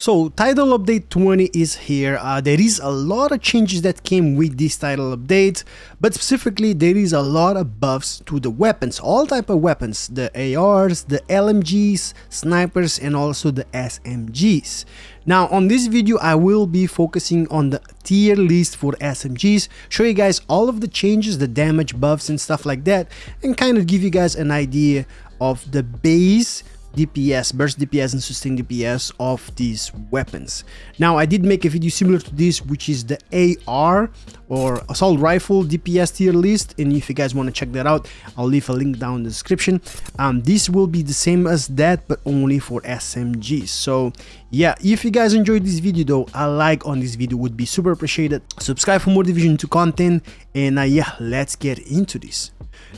So title update 20 is here. There is a lot of changes that came with this title update, but specifically there is a lot of buffs to the weapons, all type of weapons, the ARs, the LMGs, snipers, and also the SMGs. Now on this video I will be focusing on the tier list for SMGs, show you guys all of the changes, the damage buffs and stuff like that, and kind of give you guys an idea of the base DPS, Burst DPS and Sustain DPS of these weapons. Now I did make a video similar to this, which is the AR or Assault Rifle DPS tier list, and if you guys want to check that out, I'll leave a link down in the description. This will be the same as that, but only for SMGs. So yeah, if you guys enjoyed this video though, a like on this video would be super appreciated. Subscribe for more Division 2 content, and yeah, let's get into this.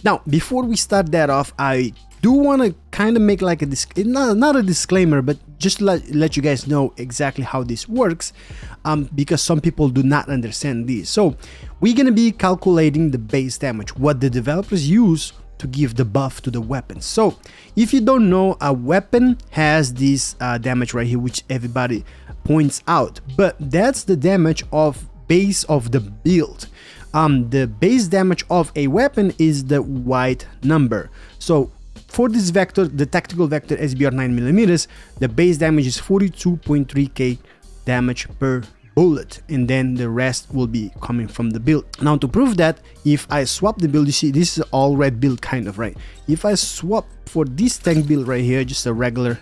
Now before we start that off, I do want to kind of make like a not a disclaimer, but just let you guys know exactly how this works, because some people do not understand this. So we're gonna be calculating the base damage, what the developers use to give the buff to the weapons. So if you don't know, a weapon has this damage right here, which everybody points out, but that's the damage of base of the build. The base damage of a weapon is the white number. So for this vector, the tactical vector SBR 9mm, the base damage is 42.3k damage per bullet, and then the rest will be coming from the build. Now to prove that, if I swap the build, you see this is all red build kind of, right? If I swap for this tank build right here, just a regular,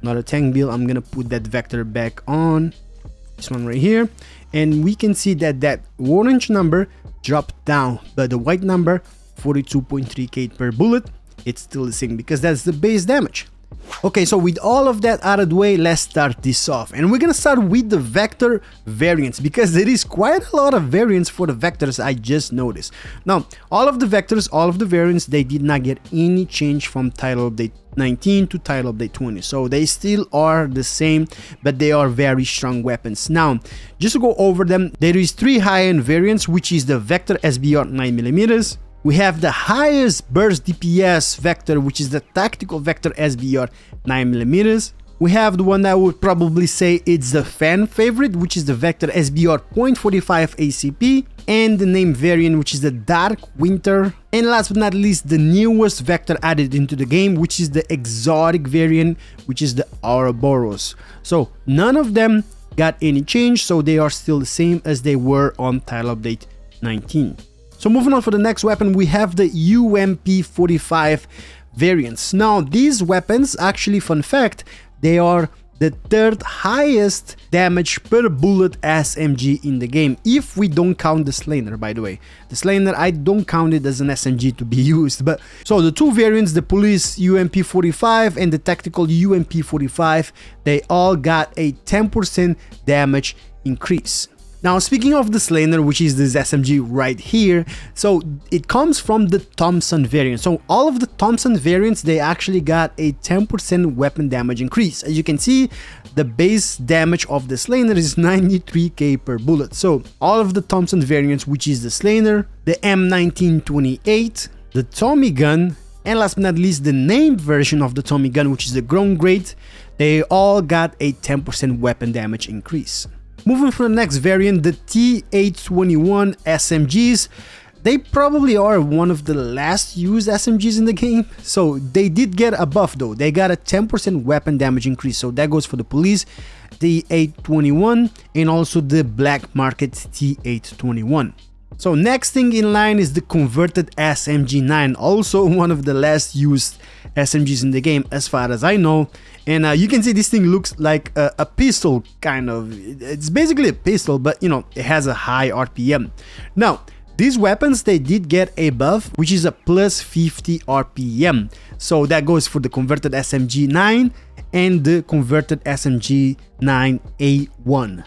not a tank build, I'm gonna put that vector back on, this one right here, and we can see that that orange number dropped down, but the white number 42.3k per bullet, it's still the same because that's the base damage. Okay, so with all of that out of the way, let's start this off, and we're gonna start with the vector variants because there is quite a lot of variants for the vectors. I just noticed. Now all of the vectors, all of the variants, they did not get any change from title update 19 to title update 20, so they still are the same, but they are very strong weapons. Now just to go over them, there is 3 high-end variants, which is the vector SBR 9mm. We have the highest burst DPS vector, which is the tactical vector SBR 9mm. We have the one that I would probably say it's the fan favorite, which is the vector SBR .45 ACP, and the name variant, which is the dark winter, and last but not least, the newest vector added into the game, which is the exotic variant, which is the Ouroboros. So none of them got any change, so they are still the same as they were on title update 19. So moving on for the next weapon, we have the UMP45 variants. Now these weapons, actually fun fact, they are the 3rd highest damage per bullet SMG in the game, if we don't count the Sleigher, by the way. The Sleigher, I don't count it as an SMG to be used, but so the 2 variants, the police UMP45 and the tactical UMP45, they all got a 10% damage increase. Now speaking of the Sleigher, which is this SMG right here, so it comes from the Thompson variant. So all of the Thompson variants, they actually got a 10% weapon damage increase. As you can see, the base damage of the Sleigher is 93k per bullet. So all of the Thompson variants, which is the Sleigher, the M1928, the Tommy gun, and last but not least, the named version of the Tommy gun, which is the Grown Great, they all got a 10% weapon damage increase. Moving for the next variant, the TU20 SMGs, they probably are one of the last used SMGs in the game, so they did get a buff though. They got a 10% weapon damage increase, so that goes for the police, the TU20, and also the black market TU21. So next thing in line is the converted SMG9, also one of the last used SMGs in the game as far as I know, and you can see this thing looks like a pistol kind of. It's basically a pistol, but you know, it has a high RPM. Now these weapons, they did get a buff, which is a plus 50 RPM, so that goes for the converted SMG9 and the converted SMG9A1.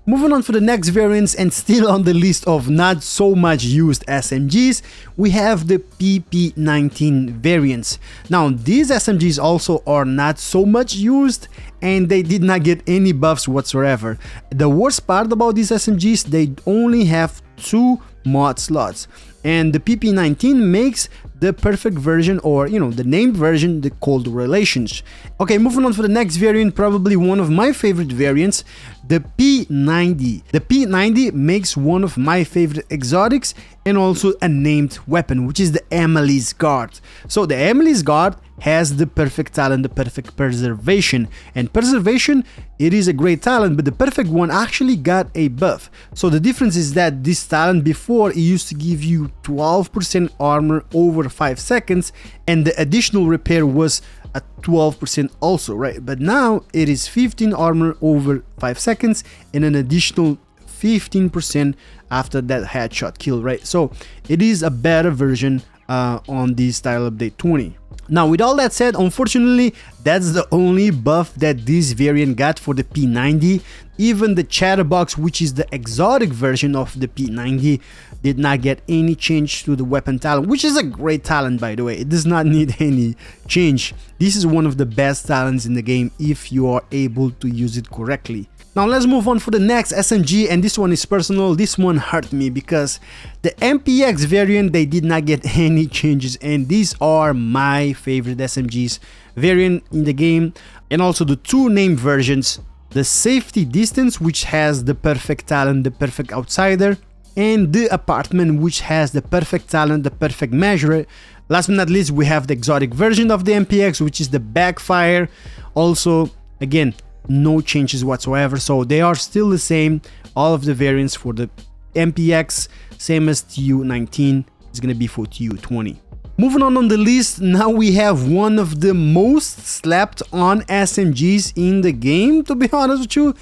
Moving on for the next variants, and still on the list of not so much used SMGs, we have the PP19 variants. Now these SMGs also are not so much used, and they did not get any buffs whatsoever. The worst part about these SMGs, they only have 2 mod slots. And the PP19 makes the perfect version, or the named version, the cold relations. Okay, moving on for the next variant, probably one of my favorite variants, the P90. The P90 makes one of my favorite exotics and also a named weapon, which is the Emeline's Guard. So the Emeline's Guard has the perfect talent, the perfect preservation. And preservation, it is a great talent, but the perfect one actually got a buff. So the difference is that this talent before, it used to give you 12% armor over 5 seconds, and the additional repair was at 12% also, right? But now it is 15 armor over 5 seconds and an additional 15% after that headshot kill, right? So it is a better version on this style update 20. Now, with all that said, unfortunately, that's the only buff that this variant got for the P90. Even the Chatterbox, which is the exotic version of the P90, did not get any change to the weapon talent, which is a great talent, by the way. It does not need any change. This is one of the best talents in the game if you are able to use it correctly. Now let's move on for the next SMG, and this one is personal. This one hurt me because the MPX variant, they did not get any changes, and these are my favorite SMGs variant in the game. And also the two named versions, the Safety Distance, which has the perfect talent, the perfect outsider, and the Apartment, which has the perfect talent, the perfect measure. Last but not least, we have the exotic version of the MPX, which is the Backfire. Also, again, no changes whatsoever, so they are still the same. All of the variants for the MPX, same as TU19, is gonna be for TU20. Moving on the list, now we have one of the most slept on SMGs in the game, to be honest with you.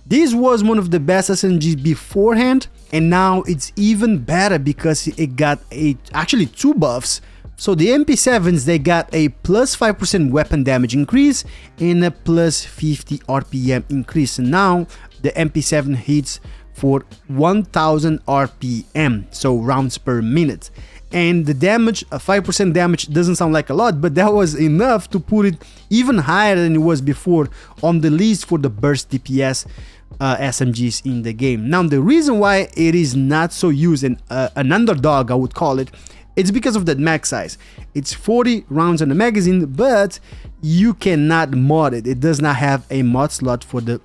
This was one of the best SMGs beforehand, and now it's even better because it got actually two buffs. So the MP7s, they got a plus 5% weapon damage increase and a plus 50 RPM increase. And now the MP7 hits for 1000 RPM, so rounds per minute. And the damage, 5% damage, doesn't sound like a lot, but that was enough to put it even higher than it was before on the list for the Burst DPS SMGs in the game. Now the reason why it is not so used, and an underdog I would call it, it's because of the mag size. It's 40 rounds in the magazine, but you cannot mod it. It does not have a mod slot for the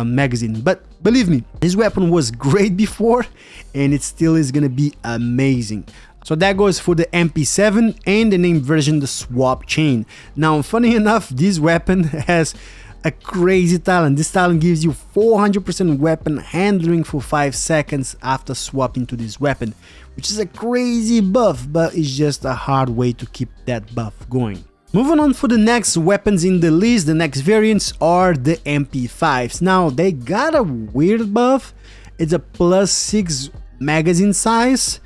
magazine. But believe me, this weapon was great before, and it still is gonna be amazing. So that goes for the MP7 and the named version, the Swap Chain. Now, funny enough, this weapon has a crazy talent. This talent gives you 400% weapon handling for 5 seconds after swapping to this weapon, which is a crazy buff, but it's just a hard way to keep that buff going. Moving on for the next weapons in the list, the next variants are the MP5s. Now, they got a weird buff. It's a plus 6 magazine size.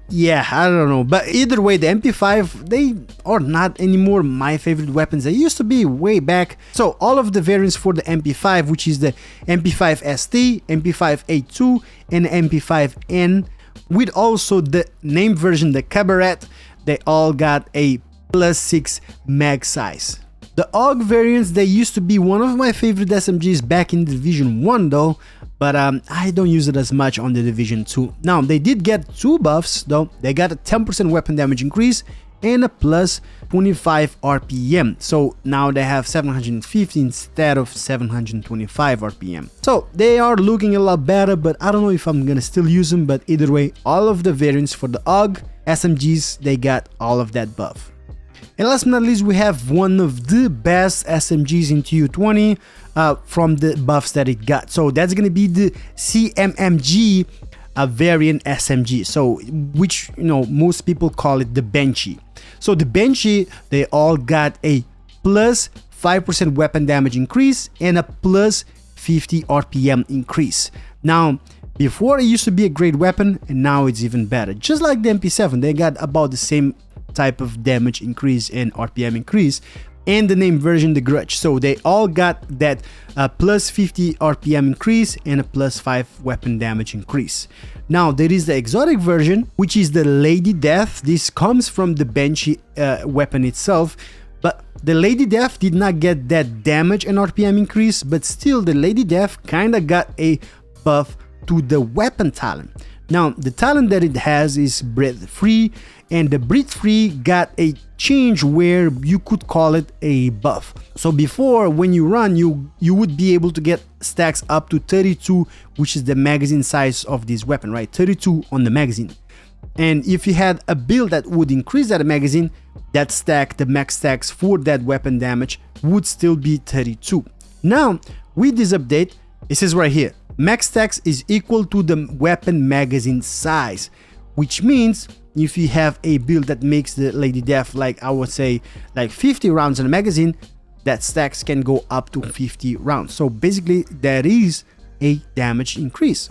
Yeah, I don't know, but either way, the MP5, they are not anymore my favorite weapons. They used to be way back. So all of the variants for the MP5, which is the MP5 ST, MP5 A2, and MP5N, with also the named version, the Cabaret, they all got a plus 6 mag size. The AUG variants, they used to be one of my favorite SMGs back in Division 1 though, but I don't use it as much on the Division 2. Now, they did get two buffs though. They got a 10% weapon damage increase and a plus 25 RPM. So now they have 750 instead of 725 RPM. So they are looking a lot better, but I don't know if I'm gonna still use them. But either way, all of the variants for the AUG SMGs, they got all of that buff. And last but not least, we have one of the best SMGs in TU20 from the buffs that it got. So that's going to be the CMMG variant SMG. So which, most people call it the Banshee. So the Banshee, they all got a plus 5% weapon damage increase and a plus 50 RPM increase. Now, before it used to be a great weapon, and now it's even better. Just like the MP7, they got about the same type of damage increase and RPM increase, and the named version, the Grudge. So they all got that plus 50 RPM increase and a plus 5 weapon damage increase. Now there is the exotic version, which is the Lady Death. This comes from the Banshee weapon itself, but the Lady Death did not get that damage and RPM increase, but still the Lady Death kinda got a buff to the weapon talent. Now, the talent that it has is breath free, and the breath free got a change where you could call it a buff. So before, when you run, you would be able to get stacks up to 32, which is the magazine size of this weapon, right? 32 on the magazine. And if you had a build that would increase that magazine, that stack, the max stacks for that weapon damage, would still be 32. Now, with this update, it says right here, max stacks is equal to the weapon magazine size, which means if you have a build that makes the Lady Death, like I would say, like 50 rounds in a magazine, that stacks can go up to 50 rounds. So basically, there is a damage increase.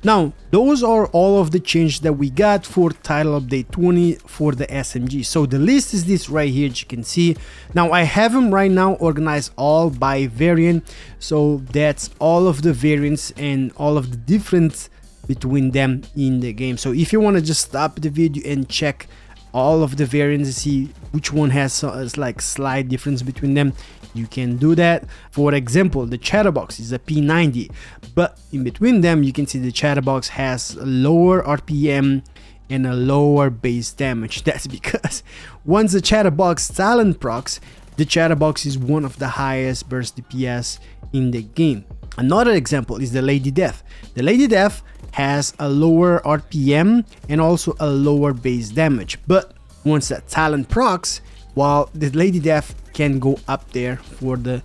Now, those are all of the changes that we got for title update 20 for the SMG. So the list is this right here, as you can see. Now, I have them right now organized all by variant. So that's all of the variants and all of the difference between them in the game. So if you want to just stop the video and check all of the variants and see which one has like slight difference between them, you can do that. For example, the Chatterbox is a P90, but in between them you can see the Chatterbox has a lower RPM and a lower base damage. That's because once the Chatterbox talent procs, the Chatterbox is one of the highest burst DPS in the game. Another example is the Lady Death. The Lady Death has a lower RPM and also a lower base damage, but once that talent procs, while the Lady Death can go up there for the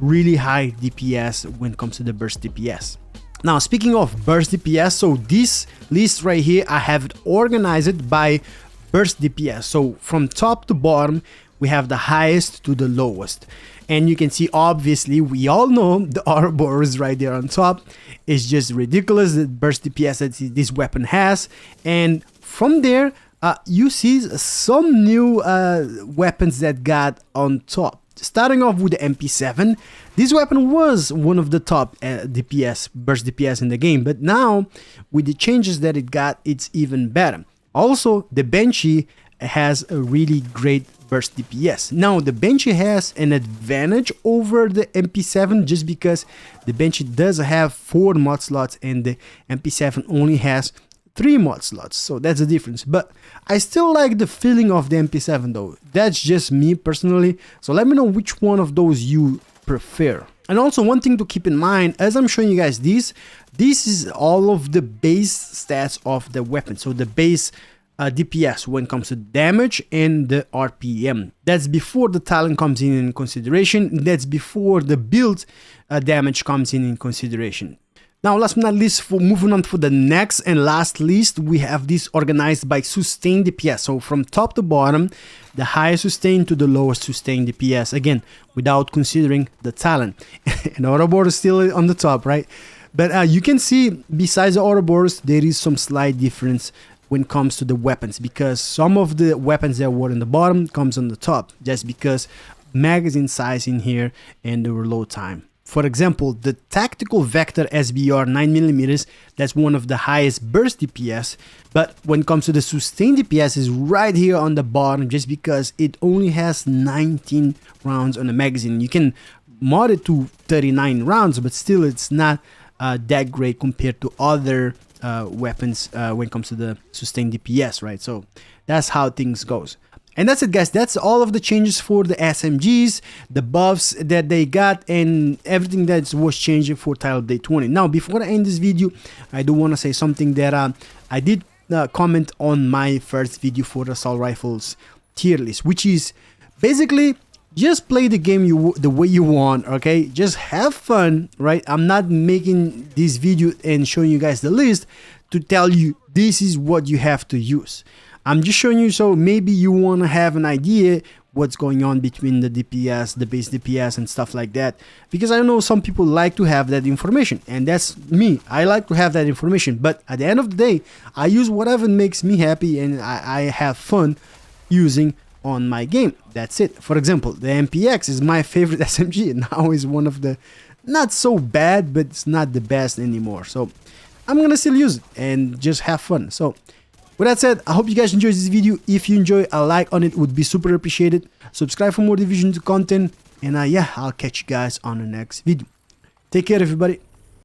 really high DPS when it comes to the burst DPS. Now, speaking of burst DPS, so this list right here, I have it organized by burst DPS. So from top to bottom, we have the highest to the lowest. And you can see, obviously, we all know the Ouroboros right there on top is just ridiculous, the burst DPS that this weapon has. And from there, you see some new weapons that got on top. Starting off with the MP7, this weapon was one of the top DPS, burst DPS in the game, but now with the changes that it got, it's even better. Also, the Banshee has a really great burst DPS. Now, the Banshee has an advantage over the MP7 just because the Banshee does have 4 mod slots and the MP7 only has 3 mod slots, so that's the difference. But I still like the feeling of the MP7 though. That's just me personally, so let me know which one of those you prefer. And also, one thing to keep in mind as I'm showing you guys this is all of the base stats of the weapon, so the base DPS when it comes to damage and the RPM. That's before the talent comes in consideration. That's before the build damage comes in consideration. Now, last but not least, for moving on for the next and last list, we have this organized by Sustain DPS. So from top to bottom, the highest sustain to the lowest sustain DPS, again, without considering the talent. And Ouroboros is still on the top, right? But you can see, besides the Ouroboros, there is some slight difference when it comes to the weapons, because some of the weapons that were in the bottom comes on the top, just because magazine size in here and the reload time. For example, the Tactical Vector SBR 9mm, that's one of the highest burst DPS, but when it comes to the Sustain DPS is right here on the bottom just because it only has 19 rounds on the magazine. You can mod it to 39 rounds, but still it's not that great compared to other weapons when it comes to the Sustain DPS, right? So that's how things goes. And that's it, guys. That's all of the changes for the SMGs, the buffs that they got, and everything that was changing for title update 20. Now, before I end this video, I do want to say something that I did comment on my first video for the assault rifles tier list, which is basically just play the game the way you want, okay? Just have fun, right? I'm not making this video and showing you guys the list to tell you this is what you have to use. I'm just showing you so maybe you want to have an idea what's going on between the DPS, the base DPS and stuff like that, because I know some people like to have that information, and that's me. I like to have that information, but at the end of the day, I use whatever makes me happy and I have fun using on my game. That's it. For example, the MPX is my favorite SMG, and now is one of the not so bad, but it's not the best anymore. So I'm gonna still use it and just have fun. So with that said, I hope you guys enjoyed this video. If you enjoy, a like on it would be super appreciated. Subscribe for more Division 2 content, and yeah, I'll catch you guys on the next video. Take care, everybody.